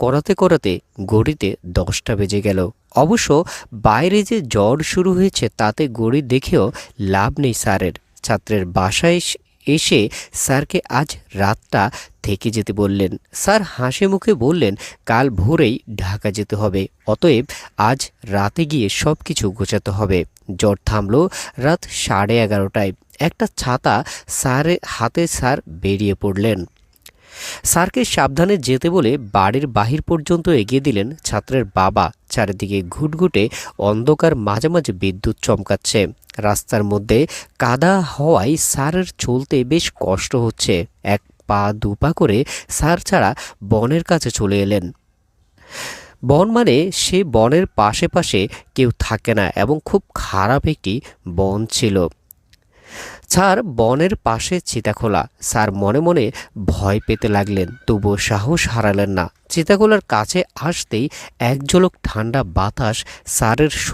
করাতে করাতে ঘড়িতে 10টা বেজে গেল। অবশ্য বাইরে যে ঝড় শুরু হয়েছে তাতে ঘড়ি দেখেও লাভ নেই স্যারের। ছাত্রের বাসায় এসে স্যারকে আজ রাতটা থেকে যেতে বললেন। স্যার হাসি মুখে বললেন, কাল ভোরেই ঢাকা যেতে হবে, অতএব আজ রাতে গিয়ে সব কিছু গোছাতে হবে। ঝড় থামলো রাত 11:30টায়। একটা ছাতা স্যারের হাতে স্যার বেরিয়ে পড়লেন। স্যারকে সাবধানে যেতে বলে বাড়ির বাহির পর্যন্ত এগিয়ে দিলেন ছাত্রের বাবা। চারিদিকে ঘুটঘুটে অন্ধকার, মাঝে মাঝে বিদ্যুৎ চমকাচ্ছে। রাস্তার মধ্যে কাদা হওয়ায় স্যারের চলতে বেশ কষ্ট হচ্ছে। এক পা দুপা করে স্যার ছাড়া বনের কাছে চলে এলেন। বন মানে সে বনের পাশে পাশে কেউ থাকে না এবং খুব খারাপ একটি বন ছিল। স্যার বনের পাশে চিতাখোলা। স্যার মনে মনে ভয় পেতে লাগলেন, তবুও সাহস হারালেন না। চিতাখোলার কাছে আসতেই এক ঝলক ঠান্ডা বাতাস স্যারের